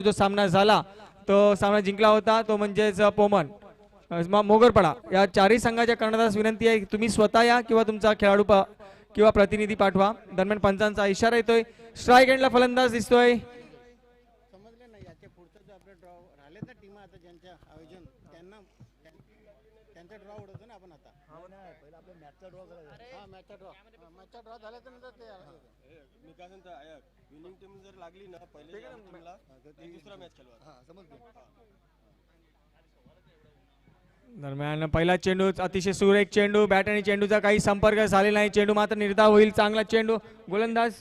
जो सामना झाला तो सामना जिंकला होता तो म्हणजेच पोमन मोगरपडा या चारही संघाच्या कर्णधारास विनंती आहे तुम्ही स्वतः या किंवा तुमचा खेळाडू किंवा प्रतिनिधी पाठवा। दरम्यान पंचांचा इशारा येतोय। स्ट्राइक एंडला फलंदाज दिसतोय। समजले नाही याच्या पुढचं जो आपले ड्रॉ राहिले तर टीम आता ज्यांच्या आयोजन त्यांचा ड्रॉ उडवतो ना आपण आता। पहिला आपल्या मॅचचा ड्रॉ करायचा। हा मॅचचा ड्रॉ झाल्याच्या नंतर ते मी काय सांगतो विनिंग टीम जर लागली ना पहिले टीमला दुसरा मॅच खेळवा। हां समजलं। दरम्यान पहिला चेंडू अतिशय सुरेख चेंडू बॅट आणि चेंडूचा काही संपर्क झालेला नाही। चेंडू मात्र निर्धाव होईल। चांगला चेंडू गोलंदाज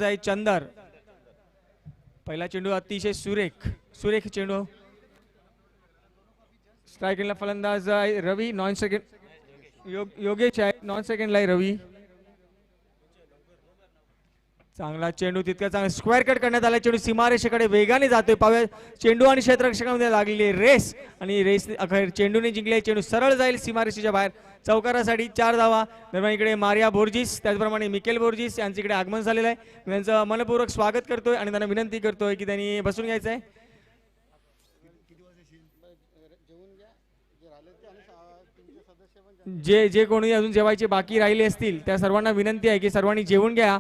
आहे चंदर। पहिला चेंडू अतिशय सुरेख चेंडू। स्ट्राइक एंडला फलंदाज आहे रवी। नॉन सेकंड योगेश आहे। नॉन सेकंडला आहे रवी। चांगला चेंडू तितका चांगला स्क्वेअर कट करण्यात आला। चेंडू सीमारेषेकडे वेगाने जातोय। पाव्या चेंडू आणि क्षेत्ररक्षकामध्ये लागलेली रेस आणि रेस अखेर चेंडूने जिंकले। चेंडू सरळ जाईल सीमारेषेच्या बाहेर चौकारासाठी 4 धावा। दरम्यान इकडे मारिया बोर्जिस त्याचप्रमाणे मिकेल बोर्जिस यांचे इकडे आगमन झालेलं आहे। मी त्यांचं मनपूर्वक स्वागत करतोय आणि त्यांना विनंती करतोय की त्यांनी बसून घ्यायचं आहे। जे कोणी अजून जेवायचे बाकी राहिले असतील त्या सर्वांना विनंती आहे की सर्वांनी जेवून घ्या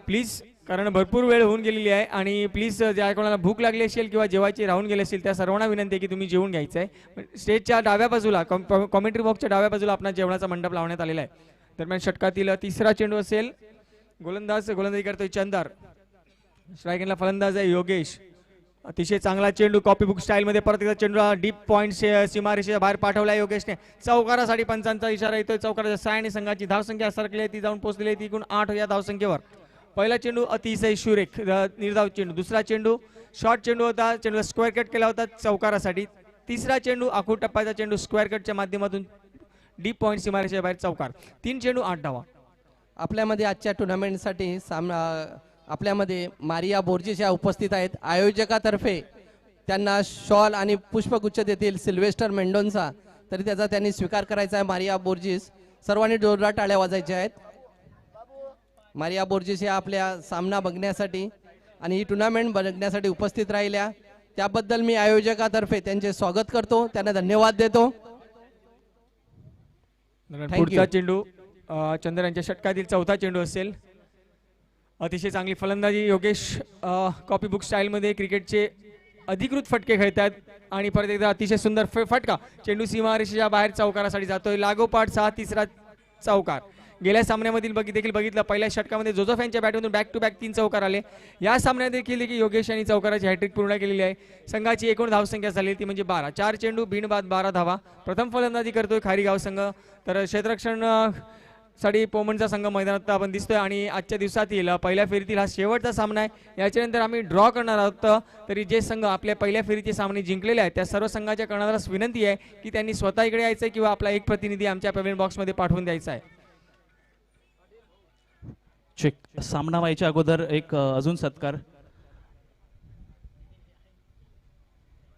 प्लीज, कारण भरपूर वेळ होऊन गेलेली आहे आणि प्लीज ज्या कोणाला भूक लागली असेल किंवा जेवायचे राहून गेले असतील त्या सर्वांना विनंती आहे की तुम्ही जेवून घ्यायचं आहे। स्टेजच्या डाव्या बाजूला कॉमेंट्री बॉक्सच्या डाव्या बाजूला आपला जेवणाचा मंडप लावण्यात आलेला आहे। दरम्यान षटकातील तिसरा चेंडू असेल। गोलंदाजी करतोय चंदर। स्ट्राइक एंडला फलंदाज आहे योगेश। अतिशय चांगला चेंडू कॉपी बुक स्टाईल मध्ये परत एकदा चेंडू डीप पॉइंट सीमारेषेच्या बाहेर पाठवला योगेशने। चौकारासाठी पंचांचा इशारा येतोय। चौकाराच्या साहाय्याने संघाची धावसंख्या सरकली आहे ती जाऊन पोहोचलेली आहे ती एकूण 8 या धावसंख्येवर। पहिला चेंडू अतिशय सुरेख निर्धाव चेंडू। दुसरा चेंडू शॉर्ट चेंडू होता। चेंडूला स्क्वेअर कट केला होता चौकारासाठी। तिसरा चेंडू आखूड टप्प्याचा चेंडू स्क्वेअर कटच्या माध्यमातून डीप पॉइंट सीमारेषेच्या बाहेर चौकार। 3 चेंडू 8 धावा। आपल्यामध्ये आजच्या टुर्नामेंटसाठी आपल्यामध्ये मारिया बोर्जिस या उपस्थित आहेत। आयोजकातर्फे त्यांना शॉल आणि पुष्पगुच्छ देतील सिल्वेस्टर मेंडोन्सा, तरी त्याचा त्यांनी स्वीकार करायचा आहे। मारिया बोर्जिस सर्वांनी जोरदार टाळ्या वाजवायच्या आहेत। मारिया बोर्जिस या आपल्या सामना बघण्यासाठी आणि ही टुर्नामेंट बघण्यासाठी उपस्थित राहिल्या त्याबद्दल मी आयोजकातर्फे त्यांचे स्वागत करतो, त्यांना धन्यवाद देतो। पुढचा चेंडू चंद्र यांच्या षटकातील चौथा चेंडू असेल। अतिशय चांगली फलंदाजी योगेश कॉपी बुक स्टाईल मध्ये क्रिकेटचे अधिकृत फटके खेळतात आणि परत एकदा अतिशय सुंदर फटका चेंडू सीमारेषेच्या बाहेर चौकारासाठी जातोय। लागोपाठ 6 तिसरा चौकार। गेल्या सामन्यामधील देखील बघितलं पहिल्या षटकामध्ये जोझफ यांच्या बॅटमधून बॅक टू बॅक 3 चौकार आले। या सामन्यात देखील योगेश यांनी चौकाराची हॅट्रिक पूर्ण केलेली आहे। संघाची एकूण धावसंख्या झाली ती म्हणजे 12। 4 चेंडू बिनबाद 12 धावा। प्रथम फलंदाजी करतोय खारीगाव संघ, तर क्षेत्ररक्षण साठी पोमनचा संघ मैदानात आपण दिसतोय आणि आजच्या दिवसातील पहिल्या फेरीतील हा शेवटचा सामना आहे। याच्यानंतर आम्ही ड्रॉ करणार आहोत। तरी जे संघ आपल्या पहिल्या फेरीचे सामने जिंकलेले आहेत त्या सर्व संघाच्या कर्णधारास विनंती आहे की त्यांनी स्वतः इकडे यायचं किंवा आपला एक प्रतिनिधी आमच्या पेमेंट बॉक्समध्ये पाठवून द्यायचा आहे। चेक सामना व्हायच्या अगोदर एक अजून सत्कार।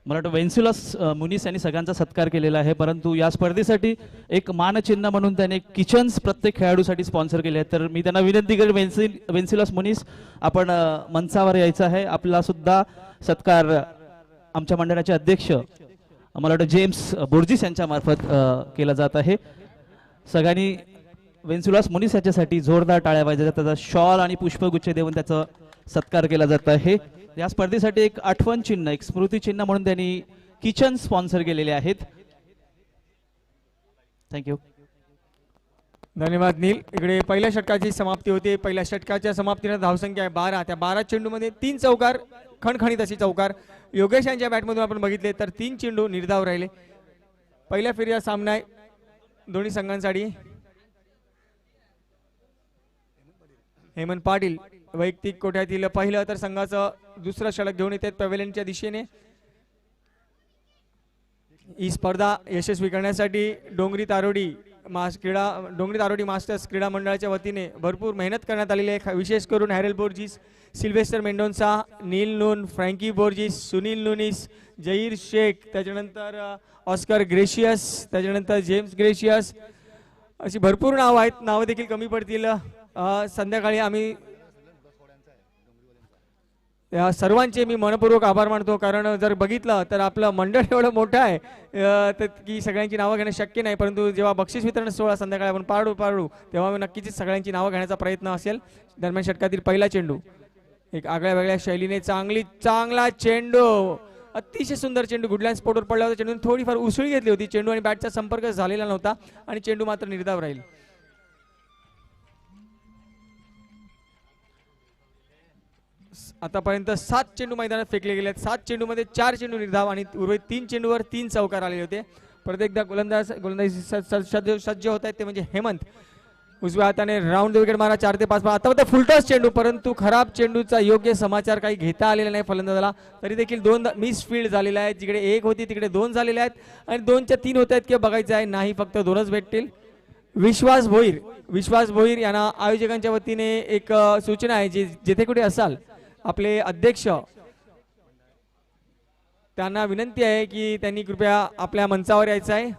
मला वाटतं वेन्सिलस मुनीस यांनी सगळ्यांचा सत्कार केलेला आहे, परंतु या स्पर्धेसाठी एक मानचिन्ह म्हणून त्याने किचन्स प्रत्येक खेळाडूसाठी स्पॉन्सर केले आहेत। तर मी त्यांना विनंती करेन वेन्सिलस मुनीस आपण मंचावर यायचं आहे। आपला सुद्धा सत्कार आमच्या मंडळाचे अध्यक्ष मला वाटतं जेम्स बोर्जिस यांच्या मार्फत केला जात आहे। सगळ्यांनी वेन्सिलस मुनीस याच्यासाठी जोरदार टाळ्या वाजवतात। त्याचा शॉल आणि पुष्पगुच्छ देऊन त्याचा सत्कार केला जात आहे। या स्पर्धेसाठी एक आठवण चिन्ह एक स्मृती चिन्ह म्हणून त्यांनी किचन स्पॉन्सर केलेले आहेत। थँक्यू, धन्यवाद नील। इकडे पहिल्या षटकाची समाप्ती होते। पहिल्या षटकाच्या समाप्तीने धावसंख्या आहे 12। त्या 12 चेंडूमध्ये 3 चौकार, खणखणीत अशी चौकार योगेश यांच्या बॅटमधून आपण बघितले तर 3 चेंडू निर्धाव राहिले। पहिल्या फेरीचा सामना आहे दोन्ही संघांसाठी। हेमंत पाटील वैयक्तिक कोट्यातील पहिलं तर संघाचं दुसरं षटक घेऊन येतात पवेलियनच्या दिशेने। ही स्पर्धा यशस्वी करण्यासाठी डोंगरी तारोडी मास्टर्स क्रीडा मंडळाच्या वतीने भरपूर मेहनत करण्यात आलेली आहे। विशेष करून हॅरेल बोर्जिस, सिल्वेस्टर मेंडोन्सा, नील नून, फ्रँकी बोर्जिस, सुनील नुनिस, जहीर शेख, त्याच्यानंतर ऑस्कर ग्रेशियस, त्याच्यानंतर जेम्स ग्रेशियस, अशी भरपूर नावं आहेत। नावं देखील कमी पडतील। संध्याकाळी आम्ही या सर्वांचे मी मनपूर्वक आभार मानतो, कारण जर बघितलं तर आपलं मंडळ एवढं मोठं आहे तर की सगळ्यांची नावं घेणं शक्य नाही, परंतु जेव्हा बक्षीस वितरण सोहळा संध्याकाळी आपण पाडू तेव्हा मी नक्कीच सगळ्यांची नावं घेण्याचा प्रयत्न असेल. दरम्यान षटकातील पहिला चेंडू एक आगळ्या वेगळ्या शैलीने चांगला चेंडू, अतिशय सुंदर चेंडू गुडलँड स्पॉटवर पडला होता. चेंडूने थोडीफार उसळी घेतली होती, चेंडू आणि बॅटचा संपर्क झालेला नव्हता आणि चेंडू मात्र निर्धाव राहील. आतापर्यंत 7 चेंडू मैदानात फेकले गेले आहेत. 7 चेंडूमध्ये 4 चेंडू निर्धाव आणि उर्वरित 3 चेंडूवर 3 चौकार आलेले होते. परत एकदा गोलंदाजी सज्ज होत आहेत ते म्हणजे हेमंत. उजव्या हाताने राऊंड विकेट मारा 4 ते 5. आता फुलटॉस चेंडू, परंतु खराब चेंडूचा योग्य समाचार काही घेता आलेला नाही फलंदाजाला. तरी देखील 2 मिस फील्ड झालेला आहे. जिकडे 1 होती तिकडे 2 झालेले आहेत आणि 2च्या 3 होत आहेत किंवा बघायचं आहे नाही, फक्त 2च भेटतील. विश्वास भोईर यांना आयोजकांच्या वतीने एक सूचना आहे, जे जेथे कुठे असाल आपले अध्यक्ष त्यांना विनंती आहे की त्यांनी कृपया आपल्या मंचावर यायचं आहे.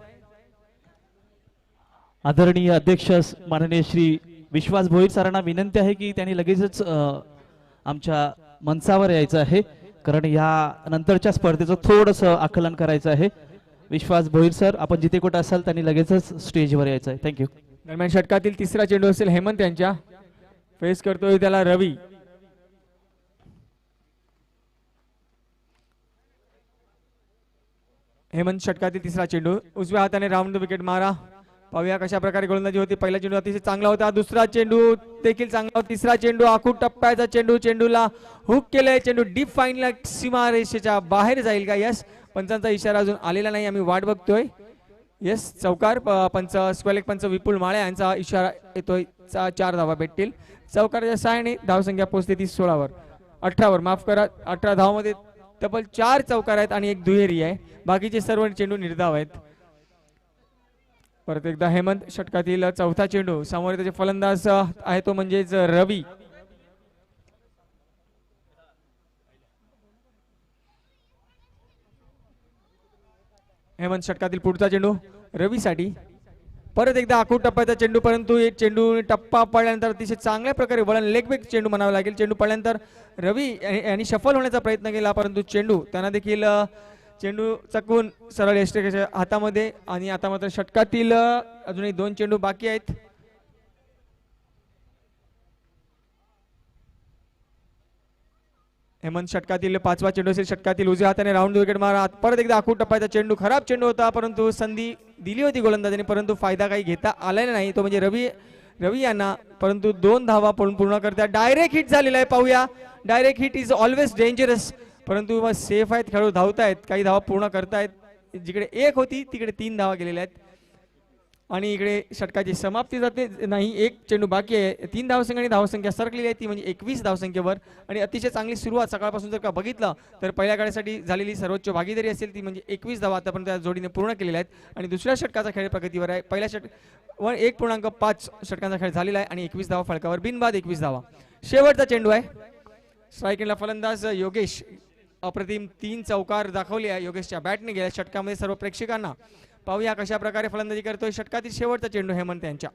आदरणीय अध्यक्ष माननीय श्री विश्वास भोईर सरांना विनंती आहे की त्यांनी लगेचच आमच्या मंचावर यायचं आहे, कारण या नंतरच्या स्पर्धेचं थोडंसं आकलन करायचं आहे. विश्वास भोईर सर, आपण जिथे कुठे असाल त्यांनी लगेचच स्टेजवर यायचं आहे. थँक्यू. दरम्यान षटकातील तिसरा चेंडू असेल हेमंत यांच्या. फेस करतोय त्याला रवी. हेमंत षटकातील तिसरा चेंडू, उजव्या हाताने राऊंड विकेट मारा. पाहूया कशा प्रकारे गोलंदाजी होती. पहिला चेंडू अतिशय चांगला होता, दुसरा चेंडू देखील चांगला होता, तिसरा चेंडू आखूड टप्प्याचा चेंडू, चेंडूला हुक केलंय. चेंडू डीप फाईनला सीमारेषेच्या बाहेर जाईल का? यस, पंचांचा इशारा अजून आलेला नाही, आम्ही वाट बघतोय. यस, चौकार. पंच स्क्वेअर पंच विपुल माळे यांचा इशारा येतोय. 4 धावा भेटतील. चौकाराच्या सहाय्याने धावसंख्या पोहोचते 16वर 18वर, माफ करा. 18 धावामध्ये तब्बल 4 चौकार आहेत आणि एक दुहेरी आहे. बाकीचे सर्व चेंडू निर्धाव आहेत. परत एकदा हेमंत षटकातील चौथा चेंडू. समोर त्याचे फलंदाज आहे तो म्हणजेच रवी. हेमंत षटकातील पुढचा चेंडू रवीसाठी. परत एकदा आखूड टप्प्याचा चेंडू, परंतु एक चेंडू टप्पा पडल्यानंतर अतिशय चांगल्या प्रकारे वळण लेग ब्रेक चेंडू म्हणावा लागेल. चेंडू पडल्यानंतर रवी यांनी सफल होण्याचा प्रयत्न केला, परंतु चेंडू त्यांना देखील चेंडू चकवून सरळ यष्टिकेच्या हातामध्ये. आणि आता मात्र षटकातील अजूनही 2 चेंडू बाकी आहेत. हेमंत षटकातील 5वा चेंडू असेल. षटकातील उजव्या हाताने राऊंड विकेट मारा. परत एकदा आखूड टप्प्याचा चेंडू, खराब चेंडू होता, परंतु संधी दिली होती गोलंदाजाने, परंतु फायदा काही घेता आलेला नाही, तो म्हणजे रवी यांना. परंतु 2 धावा पूर्ण करतात. डायरेक्ट हिट झालेला आहे. पाहूया, direct hit is always dangerous, परंतु सेफ आहेत खेळाडू, धावतायत, काही धावा पूर्ण करतायत. जिकडे 1 होती तिकडे 3 धावा गेलेल्या आहेत आणि इकडे षटकाची समाप्ती जाते नाही. 1 चेंडू बाकी आहे. 3 धावसंख्या धावसंख्या सरकलेली आहे, ती म्हणजे 21 धावसंख्येवर. आणि अतिशय चांगली सुरुवात सकाळपासून जर का बघितलं तर पहिल्या गाड्यासाठी झालेली सर्वोच्च भागीदारी असेल ती म्हणजे 21 धावा आतापर्यंत त्या जोडीने पूर्ण केलेल्या आहेत. आणि दुसऱ्या षटकाचा खेळ प्रगतीवर आहे. पहिल्या 1.5 षटकांचा खेळ झालेला आहे आणि 21 धावा फलकावर, बिनबाद 21 धावा. शेवटचा चेंडू आहे. स्ट्रायकिंगला फलंदाज योगेश. अप्रतिम 3 चौकार दाखवले आहे योगेशच्या बॅटने गेल्या षटकामध्ये सर्व प्रेक्षकांना. पाहूया कशा प्रकारे फलंदाजी करतोय. षटकातील शेवटचा चेंडू हेमंत यांच्या.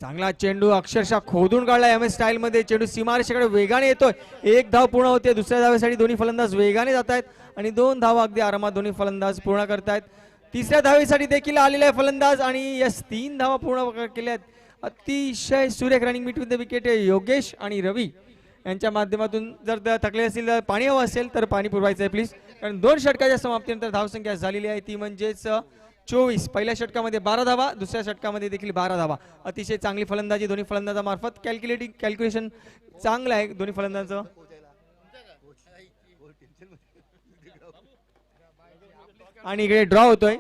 चांगला चेंडू अक्षरशः खोदून काढला एम एस स्टाईल मध्ये. चेंडू सीमारेषेकडे वेगाने येतोय. 1 धाव पूर्ण होते. दुसऱ्या धावेसाठी दोन्ही फलंदाज वेगाने जात आहेत आणि 2 धावा अगदी आरामात दोन्ही फलंदाज पूर्ण करतायत. तिसऱ्या धावेसाठी देखील आलेला आहे फलंदाज आणि यस 3 धावा पूर्ण केल्यात. अतिशय सुरेख running between the wicket Yogesh आणि रवी यांच्या माध्यमातून. जर थकले असतील, पाणी हवं असेल तर पाणी पुरवायचं आहे प्लीज, कारण 2 षटकाच्या समाप्तीनंतर धावसंख्या झालेली आहे ती म्हणजेच 24. पहिल्या षटकामध्ये 12 धावा, दुसऱ्या षटकामध्ये देखील 12 धावा. अतिशय चांगली फलंदाजी दोन्ही फलंदाजामार्फत. कॅल्क्युलेशन चांगलं आहे दोन्ही फलंदाजांचं. आणि इकडे ड्रॉ होतोय.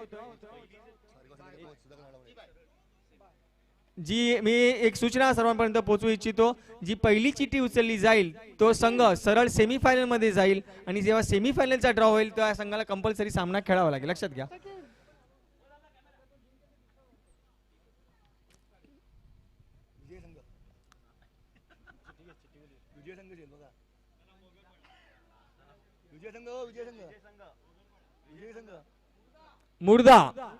जी मी एक सूचना सर्वांपर्यंत पोहोचवू इच्छितो. जी पहिली चिठ्ठी उचलली जाईल तो संघ सरळ सेमीफायनल मध्ये जाईल आणि जेव्हा सेमीफायनलचा ड्रॉ होईल त्या संघाला कंपल्सरी सामना खेळावा लागेल, लक्षात घ्या. मुर्दा.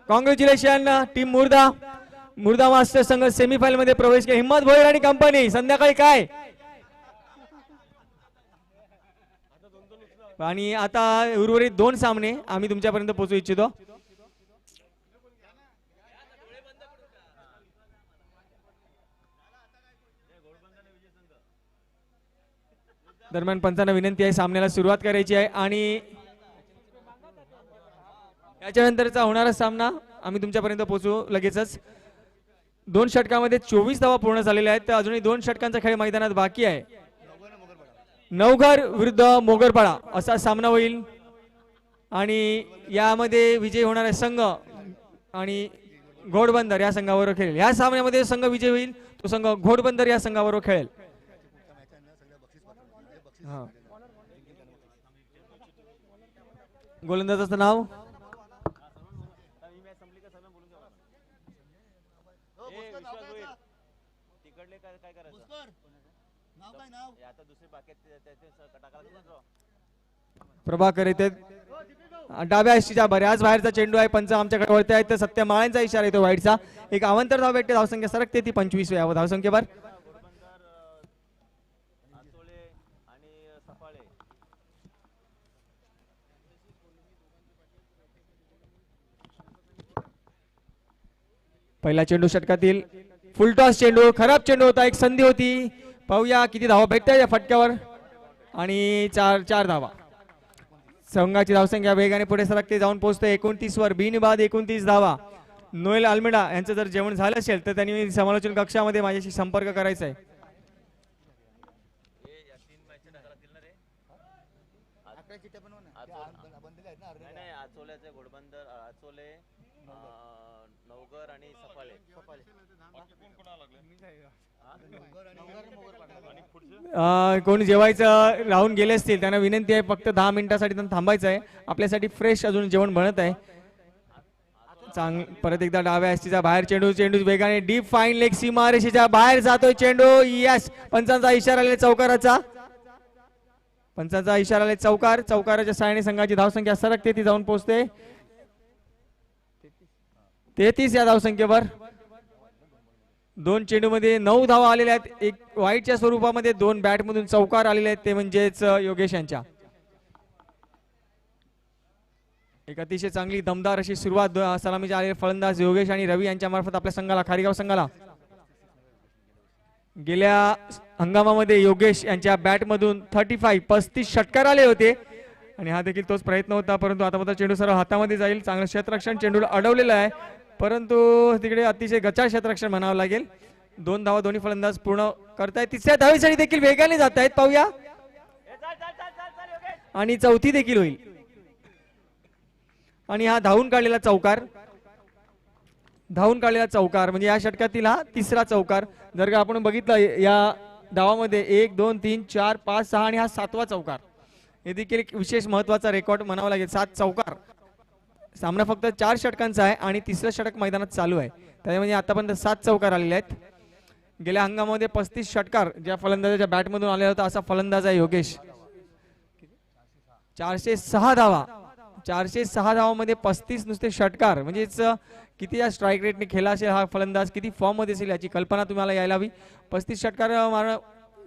कॉंग्रॅच्युलेशन टीम मुर्दा. मुर्दा मास्टर संघ सेमीफायनल मध्ये प्रवेश केला. हिम्मत भोईर आणि कंपनी संध्याकाळी काय. आणि आता उर्वरित 2 सामने आम्ही तुमच्यापर्यंत पोहोचू इच्छितो. दरम्यान पंचांना विनंती आहे सामन्याला सुरुवात करायची आहे आणि याच्यानंतरचा होणारा सामना आम्ही तुमच्यापर्यंत पोहोचू लगेचच. 2 षटकामध्ये 24 धावा पूर्ण झालेल्या आहेत. तर अजूनही 2 षटकांचा खेळ मैदानात बाकी आहे. नवघर विरुद्ध मोगरपाडा असा सामना होईल आणि यामध्ये विजय होणारा संघ आणि घोडबंदर या संघावर खेळेल. या सामन्यामध्ये संघ विजय होईल तो संघ घोडबंदर या संघावर खेळेल. गोलंदाजाचं नाव प्रभाकर येते. डाव्या हस्तीच्या बऱ्याच बाहेरचा चेंडू आहे. पंच आमच्याकडे वळते आहेत. तर सत्य माळ्यांचा इशारा येतो वाईटचा. एक अवांतर धाव भेटते. धावसंख्या सरकते ती 25 या धावसंख्येवर. पहिला चेंडू षटकातील फुलटॉस चेंडू. खराब चेंडू होता. एक संधी होती. पाहूया किती धावा भेटतात या फटक्यावर आणि 4 धावा. संघाची धावसंख्या वेगाने पुढे सरकते जाऊन पोहोचते 29 वर. बिनबाद 29 धावा. नोएल अल्मेडा यांचं जर जेवण झालं असेल तर त्यांनी समालोचन कक्षामध्ये माझ्याशी संपर्क करायचा आहे. कोणी जेवायचं राहून गेले असतील त्यांना विनंती आहे फक्त 10 मिनिटासाठी त्यांना थांबायचं आहे. आपल्यासाठी फ्रेश अजून जेवण बनत आहे. परत एकदा डाव्या हस्तीचा बाहेर चेंडू. चेंडू वेगाने डीप फाईन लेग सीमा रेषेच्या बाहेर जातोय चेंडू. यस पंचांचा इशारा आलेला चौकाराचा. पंचांचा इशारा आलेला चौकार. चौकाराच्या साहाय्याने संघाची धावसंख्या सरकते ती जाऊन पोहोचते 33 या धावसंख्येवर. 2 चेंडू मध्ये 9 धावा आलेल्या आहेत. एक वाईटच्या स्वरूपामध्ये 2 बॅट मधून चौकार आलेले आहेत ते म्हणजेच योगेश यांच्या. एक अतिशय चांगली दमदार अशी सुरुवात सलामीच्या आलेले फलंदाज योगेश आणि रवी यांच्या मार्फत आपल्या संघाला खारीगाव संघाला. गेल्या हंगामामध्ये योगेश यांच्या बॅट मधून 35 षटकार आले होते आणि हा देखील तोच प्रयत्न होता. परंतु आता मात्र चेंडू सरळ हातामध्ये जाईल. चांगलं क्षेत्ररक्षण चेंडूला अडवलेलं आहे परंतु तिकडे अतिशय गचाळ क्षेत्ररक्षण म्हणावं लागेल. 2 धावा दोन्ही फलंदाज पूर्ण करतायत. तिसऱ्या धावेसाठी देखील वेगाने जात आहेत. पाहूया आणि चौथी देखील होईल आणि हा धावून काढलेला चौकार. धावून काढलेला चौकार म्हणजे या षटकातील हा 3रा चौकार. जर का आपण बघितलं या धावामध्ये 1 2 3 4 5 6 आणि हा 7वा चौकार. हे देखील एक विशेष महत्वाचा रेकॉर्ड म्हणावा लागेल. 7 चौकार. सामना फक्त 4 षटकांचा आहे आणि 3रं षटक मैदानात चालू आहे. त्यामध्ये आतापर्यंत 7 चौकार आलेले आहेत. गेल्या हंगामामध्ये 35 षटकार ज्या फलंदाजाच्या बॅटमधून आलेला होता असा फलंदाज आहे योगेश. 406 धावा. 406 धावामध्ये 35 नुसते षटकार म्हणजेच किती या स्ट्राईक रेटने खेळला असेल हा फलंदाज. किती फॉर्म मध्ये असेल याची कल्पना तुम्हाला यायला हवी. 35 षटकार मारणं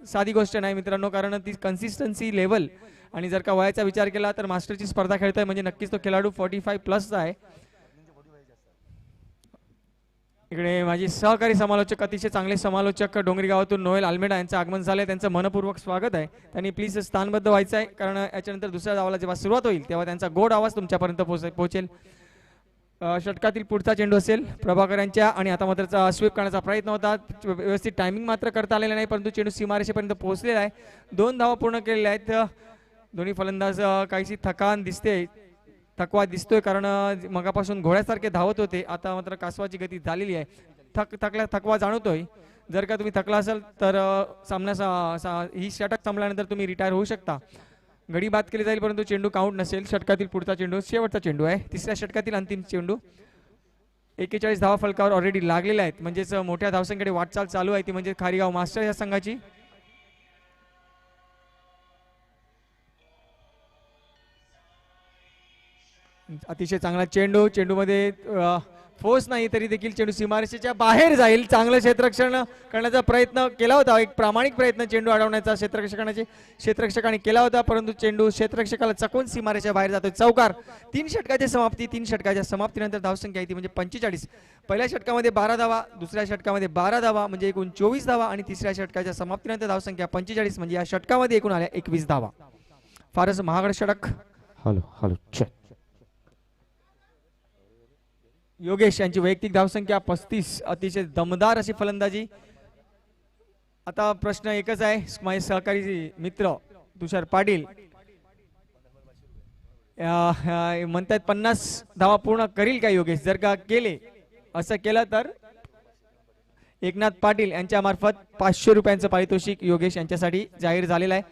साधी गोष्ट नाही मित्रांनो कारण ती कन्सिस्टन्सी लेवल आणि जर का वयाचा विचार केला तर मास्टरची स्पर्धा खेळतोय म्हणजे नक्कीच तो खेळाडू 45+ आहे. इकडे माझे सहकारी समालोचक अतिशय चांगले समालोचक डोंगरी गावातून नोएल अल्मेडा यांचं आगमन झालंय. त्यांचं मनपूर्वक स्वागत आहे. त्यांनी प्लीज स्थानबद्ध व्हायचं आहे कारण याच्यानंतर दुसऱ्या धावाला जेव्हा सुरुवात होईल तेव्हा त्यांचा गोड आवाज तुमच्यापर्यंत पोहोचेल. षटकातील पुढचा चेंडू असेल प्रभाकर यांच्या आणि आता मात्र स्वीप करण्याचा प्रयत्न होता. व्यवस्थित टायमिंग मात्र करता आलेला नाही परंतु चेंडू सीमारेषेपर्यंत पोहोचलेला आहे. 2 धावा पूर्ण केलेल्या आहेत. दोन्ही फलंदाज काहीशी थकवा दिसतोय कारण मगापासून घोड्यासारखे धावत होते. आता मात्र कासवाची गती झालेली आहे. थकवा जाणवतोय. जर का तुम्ही थकला असाल तर ही षटक संपल्यानंतर तुम्ही रिटायर होऊ शकता. गडी बाद केली जाईल परंतु चेंडू काउंट नसेल. षटकातील पुढचा चेंडू शेवटचा चेंडू आहे. 3ऱ्या षटकातील अंतिम चेंडू. 41 धावा फलकावर ऑलरेडी लागलेल्या आहेत म्हणजेच मोठ्या धावसंख्येकडे वाटचाल चालू आहे ती म्हणजे खारीगाव मास्टर या संघाची. अतिशय चांगला चेंडू, चेंडूमध्ये फोर्स नाही तरी देखील चेंडू सीमारेषेच्या बाहेर जाईल. चांगलं क्षेत्ररक्षण करण्याचा प्रयत्न केला होता, एक प्रामाणिक प्रयत्न चेंडू अडवण्याचा क्षेत्ररक्षकाने केला होता, परंतु चेंडू क्षेत्ररक्षकाला चकवून सीमारेषेच्या बाहेर जातो. चौकार. 3 षटकाची समाप्ती. 3 षटकाच्या समाप्तीनंतर धावसंख्या येते म्हणजे 45. पहिल्या षटकामध्ये 12 धावा, दुसऱ्या षटकामध्ये 12 धावा म्हणजे एकूण 24 धावा आणि तिसऱ्या षटकाच्या समाप्तीनंतर धावसंख्या 45 म्हणजे या षटकामध्ये एकूण आल्या 21 धावा. फारच महागड षटक. Hello check. योगेश यांची वैयक्तिक धावसंख्या 35. अतिशय दमदार अशी फलंदाजी. आता प्रश्न एकच आहे, माझे सहकारी मित्र तुषार पाटील म्हणतात 50 धावा पूर्ण करील का योगेश? जर का केले, असं केलं तर एकनाथ पाटील यांच्या मार्फत 500 रुपयांचं पारितोषिक योगेश यांच्यासाठी जाहीर झालेलं आहे.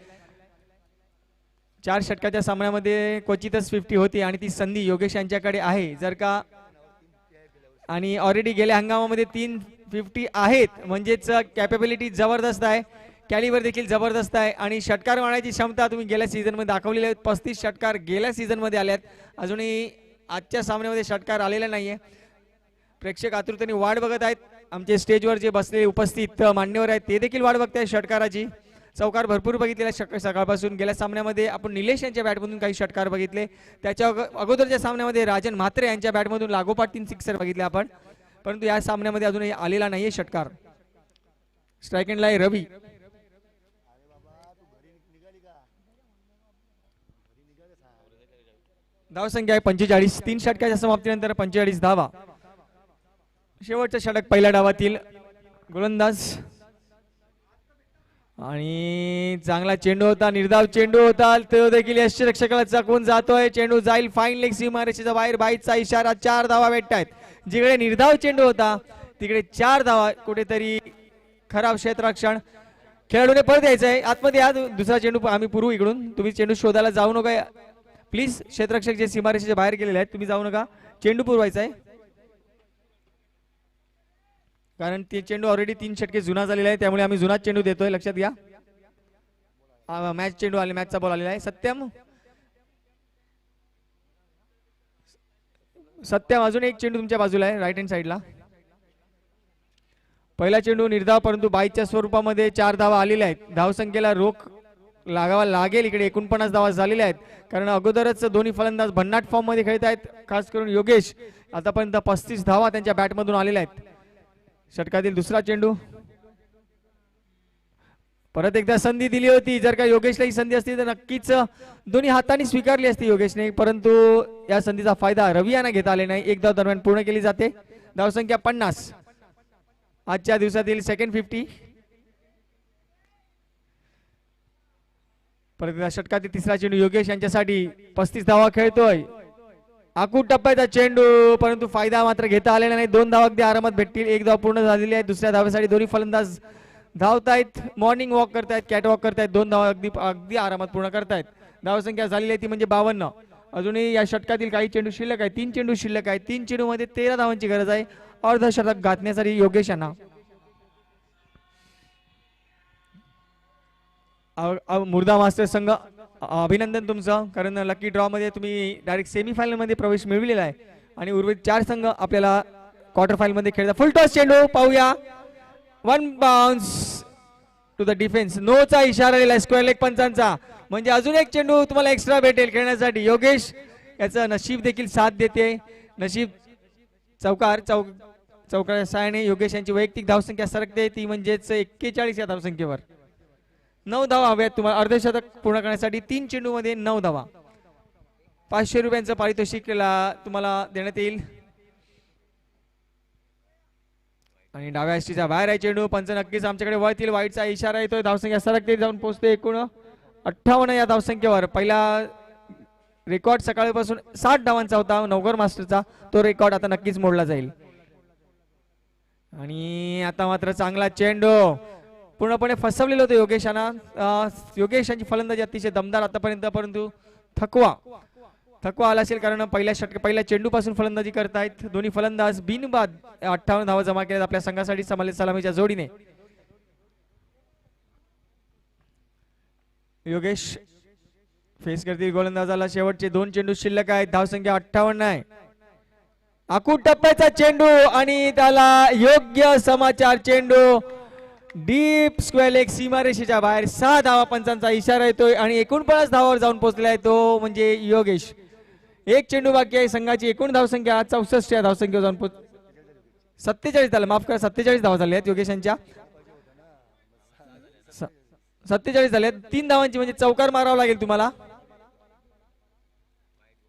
4 षटकाच्या सामन्यामध्ये क्वचितच 50 होती आणि ती संधी योगेश यांच्याकडे आहे. जर का आणि ऑलरेडी गेल्या हंगामामध्ये 3 50 आहेत म्हणजेच कॅपेबिलिटी जबरदस्त आहे, कॅलिबर देखील जबरदस्त आहे आणि षटकार मारण्याची क्षमता तुम्ही गेल्या सीझनमध्ये दाखवलेली आहे. 35 षटकार गेल्या सीझनमध्ये आल्यात, अजूनही आजच्या सामन्यामध्ये षटकार आलेला नाहीये. प्रेक्षक आतुरतेने वाट बघत आहेत. आमचे स्टेजवर जे बसलेले उपस्थित मान्यवर आहेत ते देखील वाट बघत आहेत षटकाराची. चौकार भरपूर बघितलेला सकाळपासून. गेल्या सामन्यामध्ये आपण निलेश यांच्या बॅटमधून काही षटकार बघितले, त्याच्या अगोदरच्या सामन्यामध्ये राजन म्हात्रे यांच्या बॅटमधून लागोपाठ 3 सिक्सर बघितले आपण, परंतु या सामन्यामध्ये अजूनही आलेला नाहीये षटकार. स्ट्राइक एंडला आहे रवी. धावसंख्या आहे 45. 3 षटकाच्या समाप्तीनंतर 45 धावा. शेवटचं षटक पहिल्या डावातील गोलंदाज आणि चांगला चेंडू होता, निर्धाव चेंडू होता, तो देखील यष्टिरक्षकाला चकवून जातोय. चेंडू जाईल फाईन लेग सीमारेषेच्या बाहेर. बाईचा इशारा. 4 धावा भेटतायत. जिकडे निर्धाव चेंडू होता तिकडे 4 धावा. कुठेतरी खराब क्षेत्ररक्षण. खेळाडूने परत यायचंय आतमध्ये. या दुसरा चेंडू आम्ही पुरवू इकडून. तुम्ही चेंडू शोधायला जाऊ नका प्लीज. क्षेत्ररक्षक जे सीमारेषेच्या बाहेर गेलेले आहेत तुम्ही जाऊ नका. चेंडू पुरवायचा आहे कारण ते चेंडू ऑलरेडी 3 षटके जुना झालेला आहे, त्यामुळे आम्ही जुनाच चेंडू देतोय, लक्षात घ्या. मॅच चेंडू आले, मॅचचा बॉल आलेला आहे. सत्यम अजून एक चेंडू तुमच्या बाजूला आहे राईट हँड साईडला. पहिला चेंडू निर्धाव परंतु बाईच्या स्वरूपामध्ये 4 धावा आलेल्या आहेत. धावसंख्येला रोख लागावा लागेल. इकडे 49 धावा झालेल्या आहेत कारण अगोदरच दोन्ही फलंदाज भन्नाट फॉर्म मध्ये खेळत आहेत. खास करून योगेश आतापर्यंत 35 धावा त्यांच्या बॅटमधून आलेल्या आहेत. षटकातील दुसरा चेंडू. परत एकदा संधी दिली होती. जर का योगेशला ही संधी असती तर नक्कीच दोन्ही हातांनी स्वीकारली असती योगेशने, परंतु या संधीचा फायदा रवी यांना घेता आले नाही. एक धाव दरम्यान पूर्ण केली जाते. धावसंख्या 50. आजच्या दिवसातील सेकंड 50. परत एकदा षटकातील तिसरा चेंडू योगेश यांच्यासाठी. 35 धावा खेळतोय. आखूड टप्प्याचा चेंडू परंतु फायदा मात्र घेता आलेला नाही. 2 धावा अगदी आरामात भेटतील. 1 धाव पूर्ण झालेली आहे. दुसऱ्या धावेसाठी दोन्ही फलंदाज धावतायत, मॉर्निंग वॉक करतायत, कॅट वॉक करतायत. 2 धावा अगदी आरामात पूर्ण करतायत. धावसंख्या झालेली आहे ती म्हणजे 52. अजूनही या षटकातील काही चेंडू शिल्लक आहे. 3 चेंडू शिल्लक आहे. 3 चेंडू मध्ये 13 धावांची गरज आहे अर्धशतक गाठण्यासाठी योगेश यांना. मुर्दा मास्टर संघ अभिनंदन तुमचं, कारण लकी ड्रॉ मध्ये तुम्ही डायरेक्ट सेमीफायनल मध्ये प्रवेश मिळविलेला आहे आणि उर्वरित 4 संघ आपल्याला क्वार्टर फायनल मध्ये खेळतात. फुल टॉस चेंडू पाहूया. 1 bounce to the defence. No चा इशारा दिला स्क्वेअर लेग पंचांचा, म्हणजे अजून एक चेंडू तुम्हाला एक्स्ट्रा भेटेल खेळण्यासाठी. योगेश याचं नशीब देखील साथ देते. नशीब. चौकार साहाय्याने योगेश यांची वैयक्तिक धावसंख्या सरकते ती म्हणजेच 41 या धावसंख्येवर. 9 धावा हव्यात तुम्हाला अर्धशतक पूर्ण करण्यासाठी. 3 चेंडू मध्ये 9 धावा. 500 रुपयांचं पारितोषिक तुम्हाला देण्यात येईल. आणि डाव्या यष्टीचा बाहेर आहे चेंडू. पंच नक्कीच आमच्याकडे वळतील. वाईटचा इशारा येतोय. धावसंख्या सरकते जाऊन पोहोचते एकूण 58 या धावसंख्येवर. पहिला रेकॉर्ड सकाळपासून 60 धावांचा होता नवघर मास्टरचा, तो रेकॉर्ड आता नक्कीच मोडला जाईल. आणि आता मात्र चांगला चेंडू. पूर्णपणे फसवलेलं होतं योगेशांना. योगेश यांची फलंदाजी अतिशय दमदार आतापर्यंत, परंतु थकवा आला असेल कारण पहिल्या चेंडू पासून फलंदाजी करतायत दोन्ही फलंदाज. बिनबाद 58 धावा जमा केल्यात आपल्या संघासाठी सलामीच्या जोडीने. योगेश फेस करतील गोलंदाजाला. शेवटचे 2 चेंडू शिल्लक आहेत. धावसंख्या 58 आहे. आखूड टप्प्याचा चेंडू आणि त्याला योग्य समाचार. चेंडू डीप स्क्वेअर लेग सीमारेषेच्या बाहेर. 6 धावा पंचांचा इशारा येतोय आणि 49 धावावर जाऊन पोहोचला आहे तो म्हणजे योगेश. एक चेंडू बाकी आहे. संघाची एकूण धावसंख्या 64 या धावसंख्येवर जाऊन 47 झालं, माफ करा, 47 धावा झाल्या आहेत योगेश यांच्या. 47 झाले. 3 धावांची म्हणजे चौकार मारावा लागेल तुम्हाला.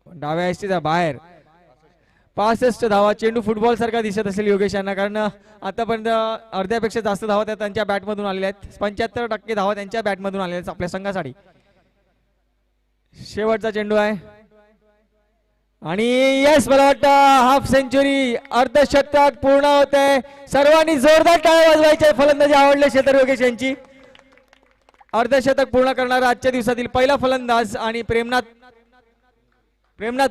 डाव्या एसटीचा बाहेर. 65 धावा. चेंडू फुटबॉल सारखा दिसत असेल योगेश यांना, कारण आतापर्यंत अर्ध्यापेक्षा जास्त धावा त्या त्यांच्या बॅटमधून आलेल्या आहेत. 75% धावा त्यांच्या बॅटमधून आलेल्या आहेत आपल्या संघासाठी. शेवटचा चेंडू आहे आणि यस, मला वाटतं हाफ सेंचुरी, अर्धशतक पूर्ण होत आहे. सर्वांनी जोरदार टाळ्या वाजवायच्या. फलंदाजी आवडले शेतर योगेश यांची. अर्धशतक पूर्ण करणारा आजच्या दिवसातील पहिला फलंदाज आणि प्रेमनाथ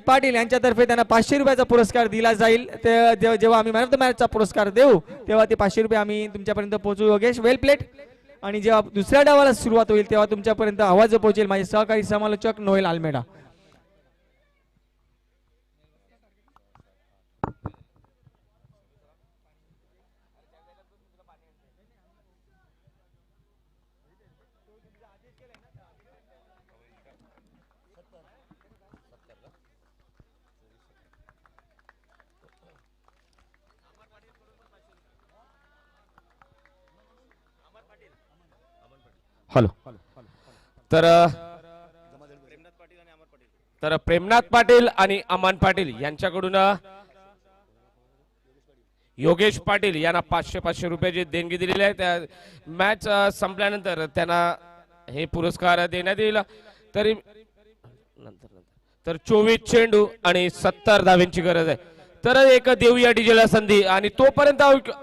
पाटील यांच्यातर्फे त्यांना 500 रुपयाचा पुरस्कार दिला जाईल. जेव्हा आम्ही मॅन ऑफ द मॅचचा पुरस्कार देऊ तेव्हा ते 500 रुपये आम्ही तुमच्यापर्यंत पोहोचू योगेश. वेल प्लेट. आणि जेव्हा दुसऱ्या डावाला सुरुवात होईल तेव्हा तुमच्यापर्यंत आवाज पोहोचेल माझे सहकारी समालोचक नोएल आल्मेडा. हॅलो. तर प्रेमनाथ पाटील आणि अमन पाटील यांच्याकडून योगेश पाटील यांना 500 रुपयाची देणगी दिलेली आहे. त्या मॅच संपल्यानंतर त्यांना हे पुरस्कार देण्यात येईल. तरी तर 24 चेंडू आणि 70 धाव्यांची गरज आहे. तर एक देऊया डीजेला संधी आणि तोपर्यंत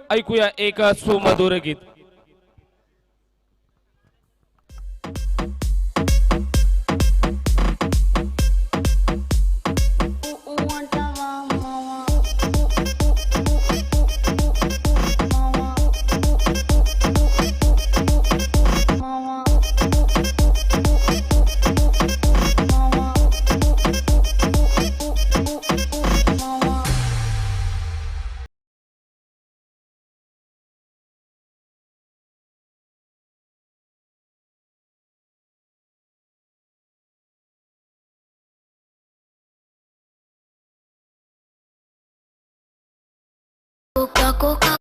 ऐकूया एक सुमधुर गीत. Coca-Cola.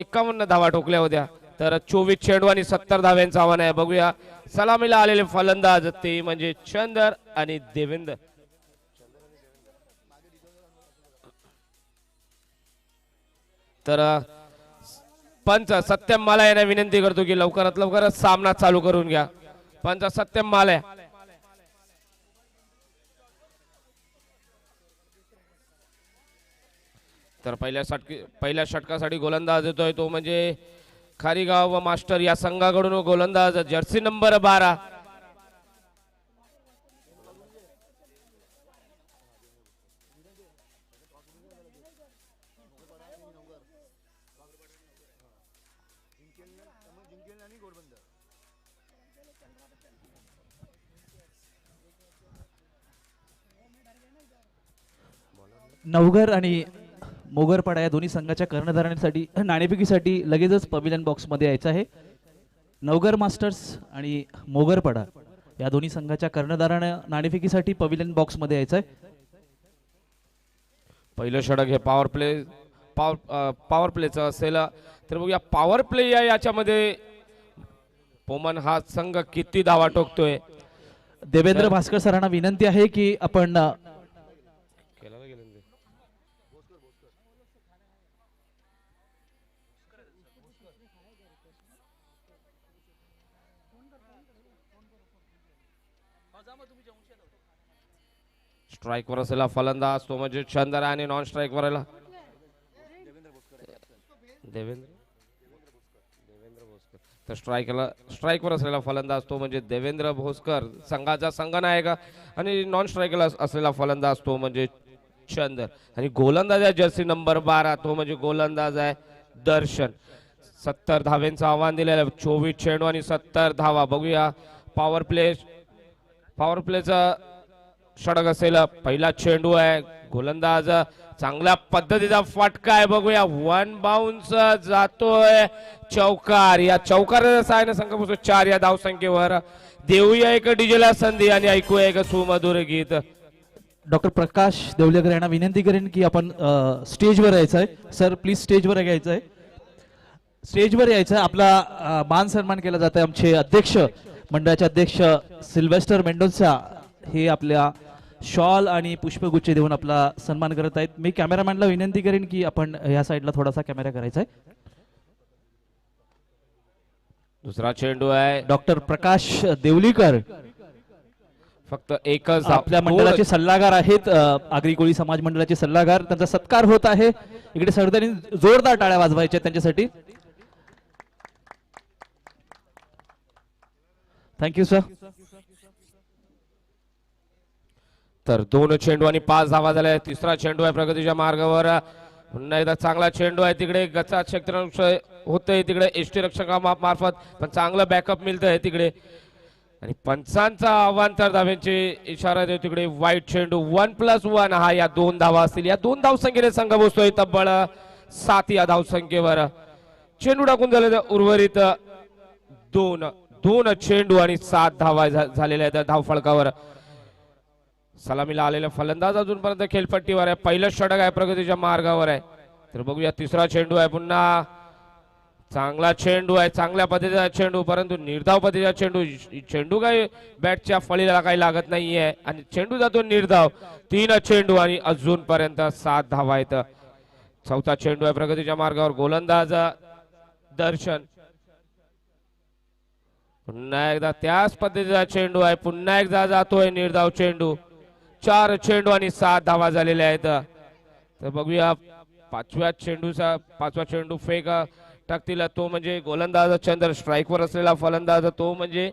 51 धावा ठोकल्या होत्या. तर 24 चेंडू आणि 70 धाव्यांचं आव्हान आहे. बघूया सलामीला आलेले फलंदाज ते म्हणजे चंदर आणि देवेंद्र. तर पंच सत्यम माला यांना विनंती करतो की लवकरात लवकरच सामना चालू करून घ्या. पंच सत्यम माला. तर पहिल्या षटकासाठी गोलंदाज येतोय तो म्हणजे खारीगाव व मास्टर या संघाकडून गोलंदाज जर्सी नंबर 12 नवघर आणि मोगरपाडा या दोन्ही संघाच्या कर्णधारांसाठी नाणेफेकीसाठी लगेचच पवेलियन बॉक्समध्ये यायचं आहे. नवघर मास्टर्स आणि मोगरपाडा या दोन्ही संघाच्या कर्णधारांना नाणेफेकीसाठी पवेलियन बॉक्समध्ये यायचं आहे. पहिलं षटक हे पॉवर प्लेचं असेल. तर बघूया पॉवर प्ले याच्यामध्ये पोमन हा संघ किती धावा ठोकतोय. देवेंद्र भास्कर सरांना विनंती आहे की आपण स्ट्राइक वर असलेला फलंदाज तो म्हणजे चंदर आणि नॉन स्ट्राइक वर देवेंद्र तर स्ट्राइक वर असलेला फलंदाज तो म्हणजे देवेंद्र भोसकर संघाचा संघनायक आणि नॉन स्ट्राइकला असलेला फलंदाज तो म्हणजे चंदर आणि गोलंदाज आहे जर्सी नंबर 12 तो म्हणजे गोलंदाज आहे दर्शन. 70 धाव्यांचं आव्हान दिलेलं आहे. 24 चेंडू आणि 70 धावा. बघूया पॉवर प्लेचा षटक असेल. पहिला चेंडू आहे गोलंदाज चांगल्या पद्धतीचा फटका आहे. बघूया वन बाउन्स जातोय चौकार. या चौकाराच्या सहाय्याने संघ पोहोचतो 4 या धावसंख्येवर. देऊया एक डीजेला संधी आणि ऐकूया एक सुमधुर गीत. डॉक्टर प्रकाश देवलेकर यांना विनंती करेन की आपण स्टेजवर यायचं आहे. सर प्लीज स्टेजवर यायचं आहे. स्टेजवर यायचं आहे. आपला मान सन्मान केला जात आहे. आमचे अध्यक्ष मंडळाचे अध्यक्ष सिल्वेस्टर मेंडोन्सा हे आपल्या शॉल आणि पुष्पगुच्छ देऊन आपला सन्मान करत आहेत. मी कॅमेरामॅनला विनंती करेन की आपण या साईडला थोडासा कॅमेरा करायचा आहे. दुसरा चेंडू आहे डॉक्टर प्रकाश देवलीकर फक्त एकच आपल्या मंडळाचे सल्लागार आहेत. आगरी कोळी समाज मंडळाचे सल्लागार त्यांचा सत्कार होत आहे. इकडे सरदारांनी जोरदार टाळ्या वाजवायच्या त्यांच्यासाठी. Thank you sir. तर 2 चेंडू आणि 5 धावा झाल्या. तिसरा चेंडू आहे प्रगतीच्या मार्गावर. पुन्हा एकदा चांगला चेंडू आहे. तिकडे गचा क्षेत्ररक्षण होतंय तिकडे एसटी रक्षका मार्फत पण चांगलं बॅकअप मिळतंय तिकडे आणि पंचांचा आव्हान तर धाव्यांचे इशारा देतो तिकडे. वाईट चेंडू 1+1 हा या 2 धावा असतील. या 2 धावसंख्येने संघ बसतोय तब्बल 7 या धावसंख्येवर. चेंडू टाकून झाले उर्वरित 2 चेंडू आणि 7 धावा झालेल्या आहेत धावफलकावर. सलामीला आलेला फलंदाज अजूनपर्यंत खेळपट्टीवर आहे. पहिलं षटक आहे प्रगतीच्या मार्गावर आहे. तर बघूया तिसरा चेंडू आहे. पुन्हा चांगला चेंडू आहे. चांगल्या पद्धतीचा चेंडू परंतु निर्धाव पद्धतीचा चेंडू. चेंडू काही बॅटच्या फळीला काही लागत नाहीये आणि चेंडू जातो निर्धाव. 3 चेंडू आणि अजूनपर्यंत 7 धावा आहेत. चौथा चेंडू आहे प्रगतीच्या मार्गावर. गोलंदाज दर्शन. पुन्हा एकदा त्याच पद्धतीचा चेंडू आहे. पुन्हा एकदा जातोय निर्धाव चेंडू. 4 चेंडू आणि 7 धावा झालेल्या आहेत. तर बघूया पाचवा चेंडू फेक टाकतील तो म्हणजे गोलंदाज चंद्र. स्ट्राइकवर असलेला फलंदाज तो म्हणजे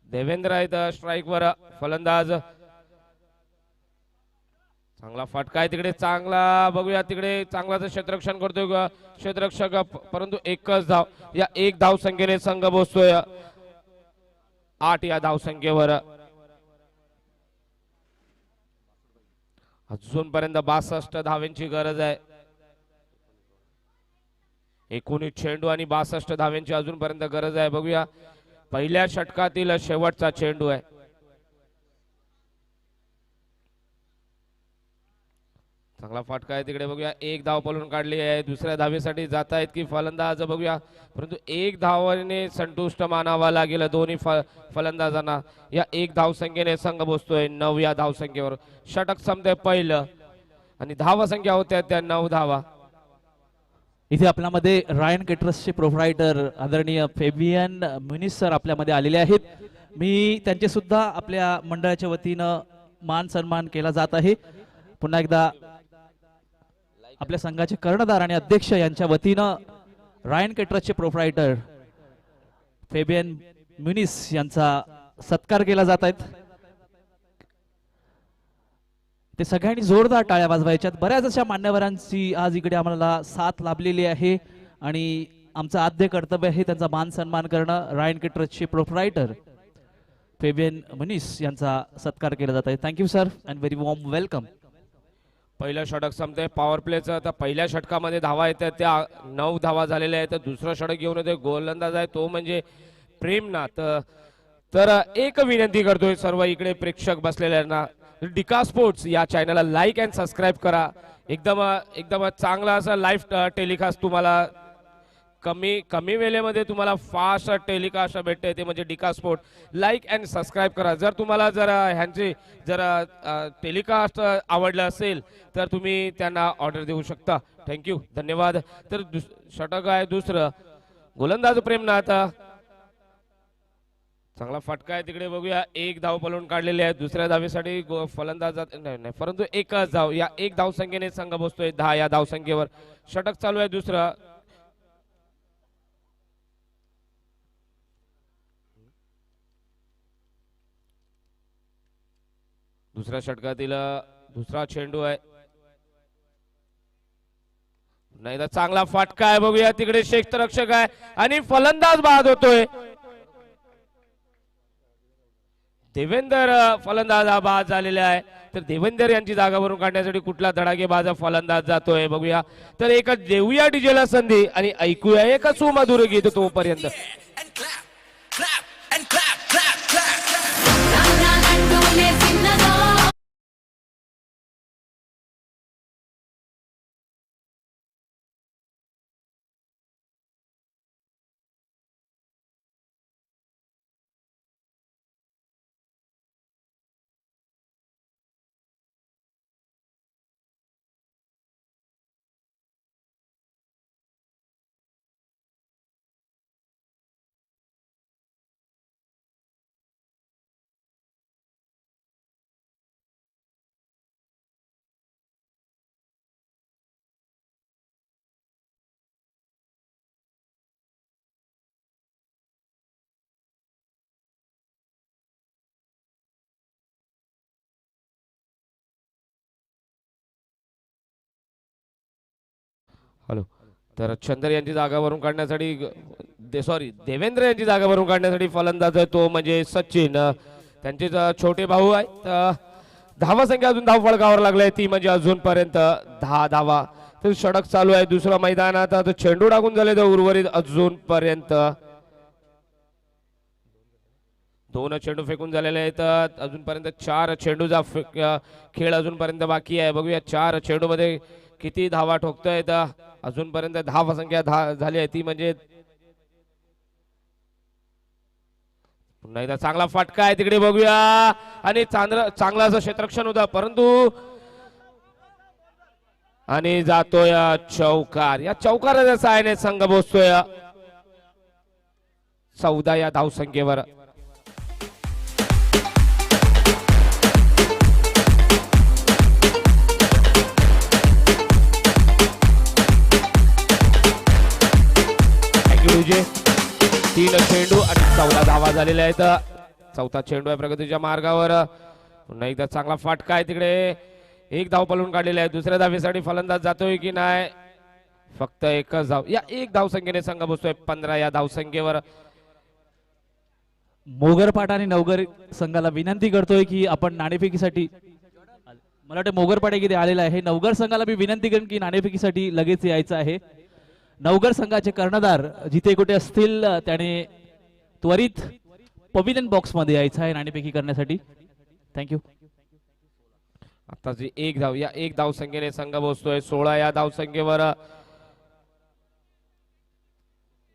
देवेंद्र आहेत. स्ट्राइकवर फलंदाज. चांगला फटका आहे तिकडे. चांगला बघूया तिकडे चांगला क्षेत्ररक्षण करतोय क्षेत्ररक्षक परंतु एकच धाव. या 1 धाव संख्येने संघ बसतोय 8 या धावसंख्येवर. अजूनपर्यंत 62 धाव्यांची गरज आहे. 19 चेंडू आणि 62 धाव्यांची अजूनपर्यंत गरज आहे. बघूया पहिल्या षटकातील शेवटचा चेंडू आहे. चांगला फटका आहे तिकडे बघूया. एक धाव पळून काढली आहे. दुसऱ्या धावेसाठी जात आहेत की फलंदाज बघूया, परंतु एक धावाने संतुष्ट मानावा लागेल दोन्ही फलंदाजांना. या एक धावसंख्येने संघ बसतोय 9 या धावसंख्येवर. षटक संपतंय पहिलं आणि धावसंख्या होत्या त्या 9 धावा. इथे आपल्यामध्ये रायन केटरसचे प्रोप्रायटर आदरणीय फेबियन म्युनिस सर आपल्यामध्ये आलेले आहेत. मी त्यांचे सुद्धा आपल्या मंडळाच्या वतीनं मान सन्मान केला जात आहे. पुन्हा एकदा आपल्या संघाचे कर्णधार आणि अध्यक्ष यांच्या वतीनं रायन केटरसचे प्रोप्रायटर फेबियन म्युनिस यांचा सत्कार केला जात आहेत. ते सगळ्यांनी जोरदार टाळ्या वाजवायच्यात. बऱ्याच अशा मान्यवरांची आज इकडे आम्हाला साथ लाभलेली आहे आणि आमचं आद्य कर्तव्य आहे त्यांचा मान सन्मान करणं. रायन केटरसचे प्रोप्रायटर फेबियन म्युनिस यांचा सत्कार केला जात आहे. Thank you sir and very warm welcome. पहिलं षटक संपतंय पॉवर प्लेचं. तर पहिल्या षटकामध्ये धावा येतात त्या 9 धावा झालेल्या आहेत. दुसरं षटक घेऊन येतोय गोलंदाज आहे तो म्हणजे प्रेमनाथ. तर एक विनंती करतोय सर्व इकडे प्रेक्षक बसलेल्यांना, डिका स्पोर्ट्स या चॅनलला लाईक अँड सबस्क्राईब करा. एकदम चांगला असा लाईव्ह टेलिकास्ट तुम्हाला कमी वेळेमध्ये तुम्हाला फास्ट टेलिकास्ट भेटते ते म्हणजे डिका स्पोर्ट. लाईक अँड सबस्क्राईब करा. जर तुम्हाला ह्यांचे टेलिकास्ट आवडलं असेल तर तुम्ही त्यांना ऑर्डर देऊ शकता. थँक्यू, धन्यवाद. तर षटक आहे दुसरं. गोलंदाज प्रेमनाथ. चांगला फटका आहे तिकडे बघूया. एक धाव पळून काढलेली आहे. दुसऱ्या धावेसाठी फलंदाज नाही, परंतु एकच धाव. या एक धाव संख्येने संघ बसतोय 10 या धावसंख्येवर. षटक चालू आहे दुसरं. दुसऱ्या षटकातील दुसरा चेंडू आहे. नाही तर चांगला फटका आहे बघूया. तिकडे क्षेत्ररक्षक आहे आणि फलंदाज बाद होतोय. देवेंद्र फलंदाज बाद झालेला आहे. तर देवेंद्र यांची जागा भरून काढण्यासाठी कुठला धडाकेबाज फलंदाज जातोय बघूया. तर एक देऊया डीजेला संधी आणि ऐकूया एक सुमधुर गीत तोपर्यंत. हॅलो. तर चंद्र यांची जागा भरून काढण्यासाठी देवेंद्र यांची जागा भरून काढण्यासाठी फलंदाज आहे तो म्हणजे सचिन. त्यांचे छोटे भाऊ आहे. तर धावा संख्या अजून धाव फळकावर लागलाय ती म्हणजे अजूनपर्यंत 10 धावा. तर षटक चालू आहे दुसरं मैदानात. तर चेंडू टाकून झाले तर उर्वरित अजूनपर्यंत 2 चेंडू फेकून झालेले आहेत. अजूनपर्यंत 4 चेंडूचा खेळ अजूनपर्यंत बाकी आहे. बघूया 4 चेंडू मध्ये किती धावा ठोकतायत. अजूनपर्यंत धाव संख्या झाली आहे ती म्हणजे पुन्हा एकदा चांगला फटका आहे तिकडे बघूया आणि चांगला असं क्षेत्ररक्षण होतं परंतु आणि जातोय चौकार. या चौकाराच्या सहाय्याने संघ बसतोय 14 या धावसंख्येवर. विजय 3 चेंडू आणि 14 धावा झालेल्या आहेत. 4था चेंडू आहे प्रगतीच्या मार्गावर. पुन्हा एकदा चांगला फटका आहे तिकडे. एक धाव पळून काढलेली आहे. दुसऱ्या धावेसाठी फलंदाज जातोय की नाही. फक्त एकच धाव. या एक धाव संख्येने संघ बसतोय 15 या धावसंख्येवर. मोगरपाट आणि नवगर संघाला विनंती करतोय की आपण नाणेफेकीसाठी, मला वाटतं मोगरपाट इथे आलेला आहे. नवगर संघाला मी विनंती करेन की नाणेफेकीसाठी लगेच यायचं आहे. नवगर संघाचे कर्णधार जिथे कुठे असतील त्याने त्वरित पविलियन बॉक्स मध्ये यायचं आहे नाणेफेकी करण्यासाठी. थँक्यू. आताची एक धाव, या एक धाव संख्येने संघ बसतोय 16 या धाव संख्येवर.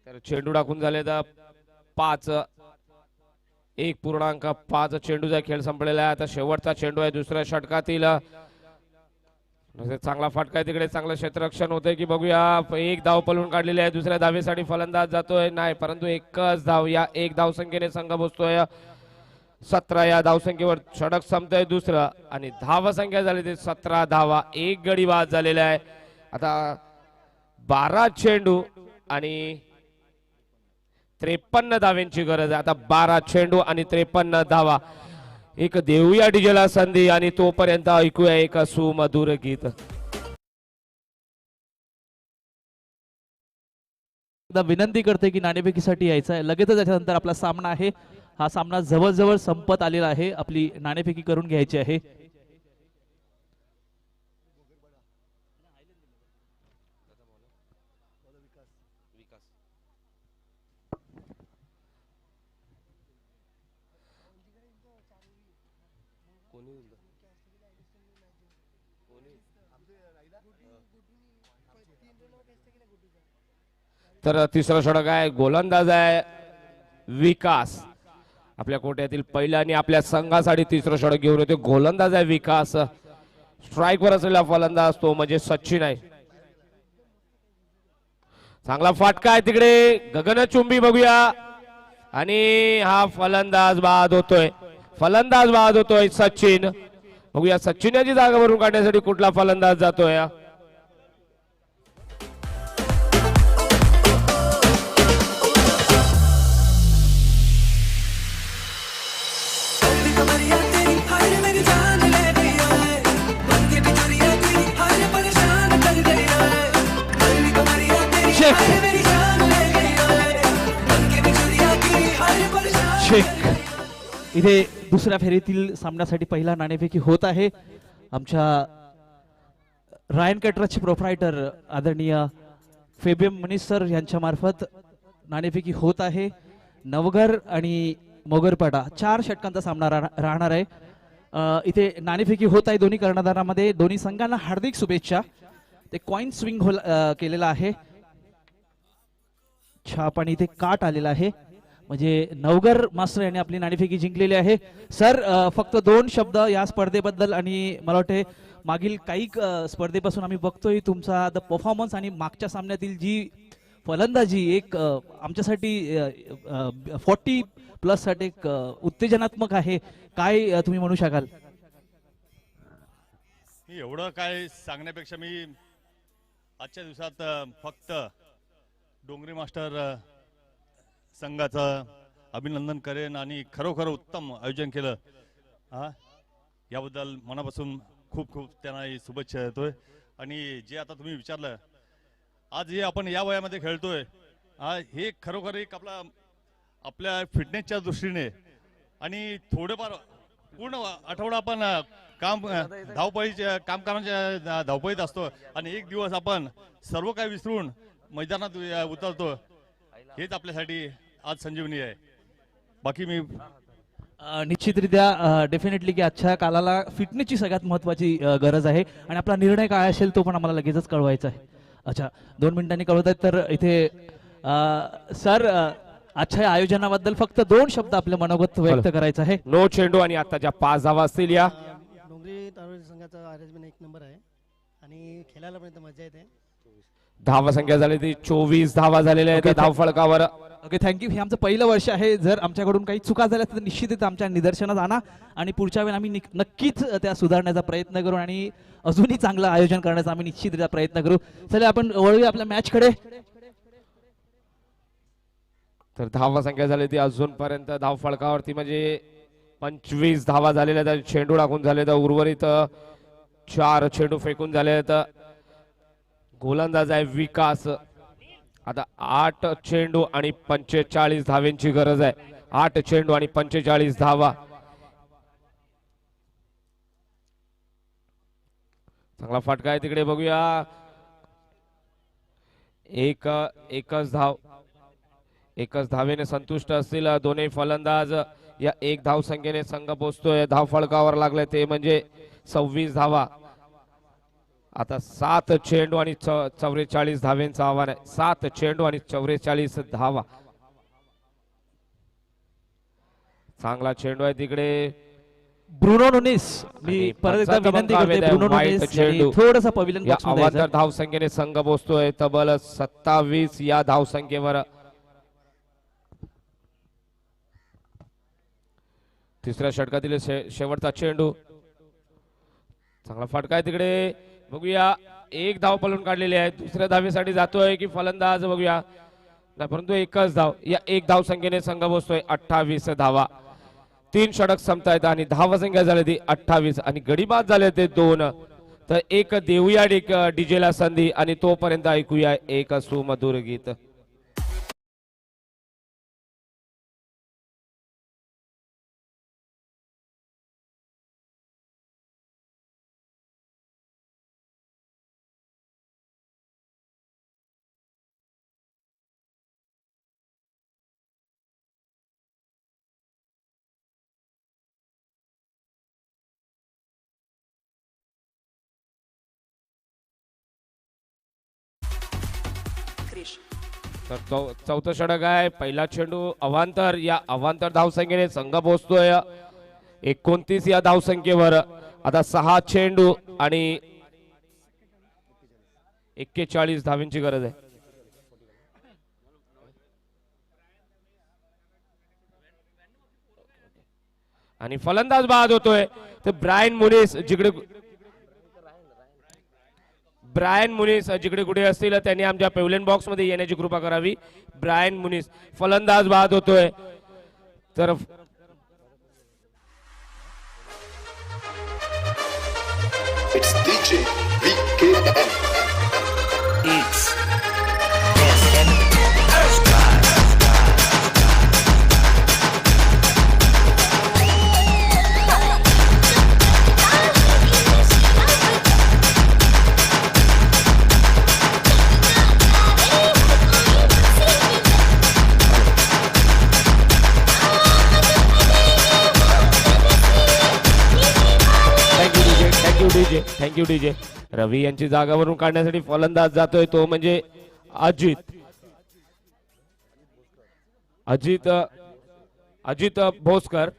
तर चेंडू टाकून झाले तर 5, 1.5 चेंडूचा खेळ संपलेला आहे. आता शेवटचा चेंडू आहे दुसऱ्या षटकातील. चांगला फटका आहे तिकडे, चांगलं क्षेत्ररक्षण होतंय की बघूया. एक धाव पळून काढलेली आहे, दुसऱ्या धावेसाठी फलंदाज जातोय नाही, परंतु एकच धाव, या एक धाव संख्येने संघ बसतोय 17 या धावसंख्येवर. षटक संपतंय दुसरं आणि धाव संख्या झाली ते 17 धावा, एक गडी बाद झालेला आहे. आता 12 चेंडू आणि 53 धाव्यांची गरज आहे. आता 12 चेंडू आणि 53 धावा. एक देऊया डीजेला संधी आणि तोपर्यंत ऐकूया एक सुमधुर गीत. विनंती करते की नाणेफेकीसाठी यायचं आहे. लगेचच त्याच्यानंतर आपला सामना आहे. हा सामना जवळजवळ संपत आलेला आहे. आपली नाणेफेकी करून घ्यायची आहे. तर तिसरं षटक आहे, गोलंदाज आहे विकास. आपल्या कोट्यातील पहिला आणि आपल्या संघासाठी तिसरं षटक घेऊन येतो. गोलंदाज आहे विकास. स्ट्राईकवर असलेला फलंदाज तो म्हणजे सचिन आहे. चांगला फाटका आहे तिकडे, गगनचुंबी बघूया आणि हा फलंदाज बाद होतोय सचिन. बघूया सचिन याची जागा भरून काढण्यासाठी कुठला फलंदाज जातोय. इथे दुसऱ्या फेरीतील सामन्यासाठी पहिला नाणेफेकी होत आहे. आमच्या रायन कॅटरसचे प्रोप्रायटर आदरणीय फेबियम मुनीस सर यांच्या मार्फत नाणेफेकी होत आहे. नवघर आणि मोगरपाडा 4 षटकांचा सामना राहणार आहे. इथे नाणेफेकी होत आहे दोन्ही कर्णधारांमध्ये. दोन्ही संघांना हार्दिक शुभेच्छा. ते कॉइन स्विंग केलेला आहे, छाप आणि इथे काट आलेला आहे. म्हणजे नवघर मास्टर यांनी आपली नाणेफेकी जिंकलेली आहे. सर फक्त 2 शब्द या स्पर्धेबद्दल आणि मला वाटते मागील काही स्पर्धेपासून आम्ही बघतोय तुमचा परफॉर्मन्स आणि मागच्या सामन्यातील जी फलंदाजी एक आमच्यासाठी 40+ साठी एक उत्तेजनात्मक आहे. काय तुम्ही म्हणू शकाल? एवढं काय सांगण्यापेक्षा मी आजच्या दिवसात फक्त डोंगरी मास्टर संघाचं अभिनंदन करेन आणि खरोखर उत्तम आयोजन केलं. याबद्दल मनापासून खूप खूप त्यांना शुभेच्छा देतोय. आणि जे आता तुम्ही विचारलं, आज हे आपण या वयामध्ये खेळतोय, हे खरोखर एक आपल्या फिटनेसच्या दृष्टीने आणि थोडेफार पूर्ण आठवडा आपण धावपळीच्या कामकामाच्या धावपळीत असतो आणि एक दिवस आपण सर्व काही विसरून मैदानात उतरतो. हेच आपल्यासाठी आज संजीवनी आहे. बाकी मी निश्चितरित्या डेफिनेटली की आजच्या कालाला फिटनेसची सगळ्यात महत्त्वाची गरज आहे आणि आपला निर्णय काय असेल तो पण आम्हाला लगेचच कळवायचा आहे. अच्छा, 2 मिनिटांनी कळवत आहेत. तर इथे सर आजच्या आयोजनाबद्दल फक्त 2 शब्द आपलं मनोगत व्यक्त करायचं आहे. 9 चेंडू आणि आताच्या 5 धावा असतील. या डोंगरी तालुका संघाचा अरेंजमेंट 1 नंबर आहे आणि खेळायला पण मजा येते. धावा संख्या झाली ती 24 धावा झालेल्या आहेत धाव फलकावर. Okay, thank you. हे आमचं पहिलं वर्ष आहे. जर आमच्याकडून काही चुका झाल्या तर निश्चितच आमच्या निदर्शनात आणा आणि पुढच्या वेळी आम्ही नक्कीच त्या सुधारण्याचा प्रयत्न करू आणि अजूनही चांगलं आयोजन करण्याचा आम्ही निश्चितरित्या प्रयत्न करू. चला आपण वळूया आपल्या मॅच कडे. तर धावा संख्या झाली ती अजूनपर्यंत धाव फलकावरती म्हणजे 25 धावा झालेल्या आहेत. चेंडू टाकून झाले तर उर्वरित 4 चेंडू फेकून झाले आहेत. गोलंदाज आहे विकास. आता 8 चेंडू आणि 45 धाव्यांची गरज आहे. 8 चेंडू आणि 45 धावा. चांगला फटका आहे तिकडे बघूया. एकच धावेने संतुष्ट असतील दोन्ही फलंदाज. या 1 धाव संख्येने संघ पोहोचतोय. धाव फळकावर लागले ते म्हणजे 26 धावा. आता 7 चेंडू आणि 44 धावेंचं आव्हान आहे. 7 चेंडू आणि 44 धावा. चांगला चेंडू आहे तिकडे. ब्रुनो नुनीस, मी आणि परत एकदा पंचांचा विनंती बंकावे करते द्या. ब्रुनो वाईट नुनीस चेंडू. थोडंसं पविलियन या बॉक्स मध्ये अवांतर यायचं. धाव संख्येने संघ पोहोचतोय तब्बल 27 या धाव संख्येवर. तिसऱ्या षटकातील शेवटचा चेंडू. चांगला फटका आहे तिकडे. बघूया 1 धाव पळून काढलेली आहे. दुसऱ्या धावेसाठी जातोय की फलंदाज बघूया. नाही, परंतु एकच धाव. या 1 धाव संख्येने संघ पोहोचतोय 28 धावा. 3 षटक संपतायत आणि धाव संख्या झाली ती 28 आणि गडी बाद झाले ते 2. तर एक देऊया डीजेला संधी आणि तोपर्यंत ऐकूया एक सुमधुर गीत. तर चौथं षटक आहे. पहिला चेंडू अवांतर. या अवांतर धावसंख्येने संघ पोहोचतोय 29 या धावसंख्येवर. आता 6 चेंडू आणि 41 धावांची गरज आहे. आणि फलंदाज बाद होतोय. तर ब्रायन मुनिस जिकडे कुठे असतील त्यांनी आमच्या पेव्हलियन बॉक्स मध्ये येण्याची कृपा करावी. ब्रायन मुनिस फलंदाज बाद होतोय. तर It's DJ VKM. It's thank you DJ. Ravi यांची जागावरून काढण्यासाठी फलंदाज जातोय तो म्हणजे अजित भोसकर.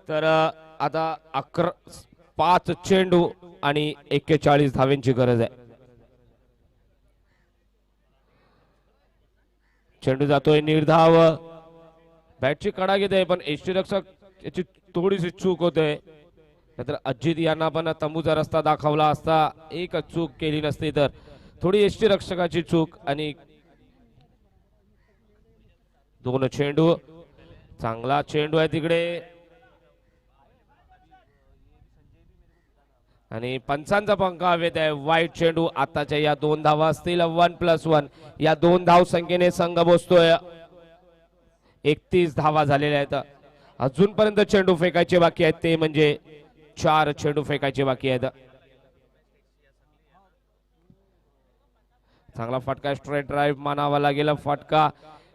तर आता 5 चेंडू आणि 41 धावांची गरज आहे. चेंडू जातोय निर्धाव. बॅटची कडा घेत आहे पण यष्टीरक्षक याची थोडीशी चूक होते. नंतर अजित यांना पण तंबूचा रस्ता दाखवला असता. एक चूक केली नसती तर थोडी यष्टीरक्षकाची चूक. आणि 2 चेंडू. चांगला चेंडू आहे तिकडे. आणि पंचांचा पंखा हवेत आहे. वाईट चेंडू. आताच्या या 2 धावा असतील 1+1. या 2 धाव संख्येने संघ पोहोचतोय. 31 धावा झालेल्या आहेत. अजूनपर्यंत चेंडू फेकायचे बाकी आहेत ते म्हणजे 4 चेंडू फेकायचे बाकी आहेत. चांगला फटका. स्ट्रेट ड्राईव्ह मानावा लागेल फटका.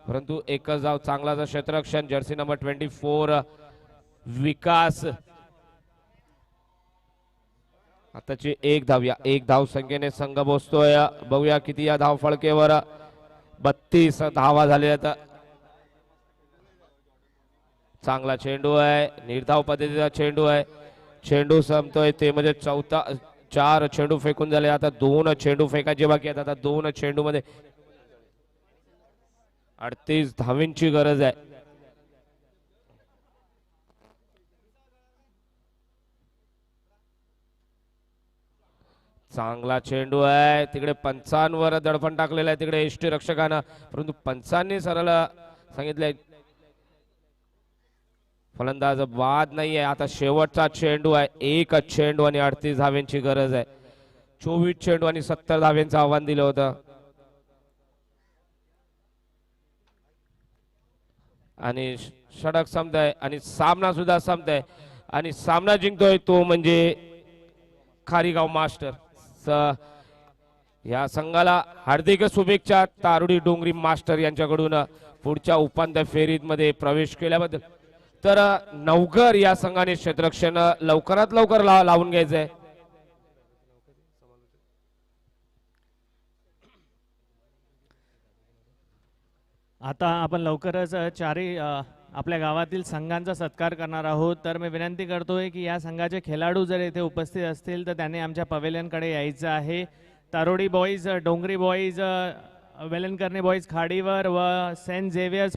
परंतु एकच धाव. चांगला क्षेत्ररक्षण. जर्सी नंबर 24 विकास. आताची 1 धाव. या 1 धाव संख्येने संघ पोहोचतोय. बघूया किती या धाव फळकेवर. 32 धावा झाल्या आहेत. चांगला चेंडू आहे. निर्धाव पद्धतीचा चेंडू आहे. चेंडू संपतोय ते म्हणजे 4 चेंडू फेकून झाले. आता 2 चेंडू फेकायचे बाकी आहेत. आता 2 चेंडू मध्ये 38 धावींची गरज आहे. चांगला चेंडू आहे तिकडे. पंचांवर दडपण टाकलेलं आहे तिकडे यष्टीरक्षकानं. परंतु पंचांनी सरळ सांगितलंय फलंदाज बाद नाहीये. आता शेवटचा चेंडू आहे. 1 चेंडू आणि 38 धाव्यांची गरज आहे. 24 चेंडू आणि 70 धाव्यांचं आव्हान दिलं होतं. आणि षटक संपतंय आणि सामना सुद्धा संपतंय. आणि सामना जिंकतोय तो म्हणजे खारीगाव मास्टर. या संघाला हार्दिक शुभेच्छा. तारुडी डोंगरी मास्टर यांच्याकडून पुढच्या उपांत्य फेरीत मध्ये प्रवेश केल्याबद्दल. तर नवघर या संघाने क्षेत्ररक्षण लवकरात लवकर लावून घ्यायचंय. आता आपण लवकरच चारही आपल्या गावातील संघांचा सत्कार करणार आहोत. तर मी विनंती करतोय की या संघाचे खेळाडू जर येथे उपस्थित असतील तर त्यांनी आमच्या पवेलियनकडे यायचं आहे. तारोडी बॉईज, डोंगरी बॉईज, वेलणकरणी बॉईज खाडीवर व सेंट झेवियर्स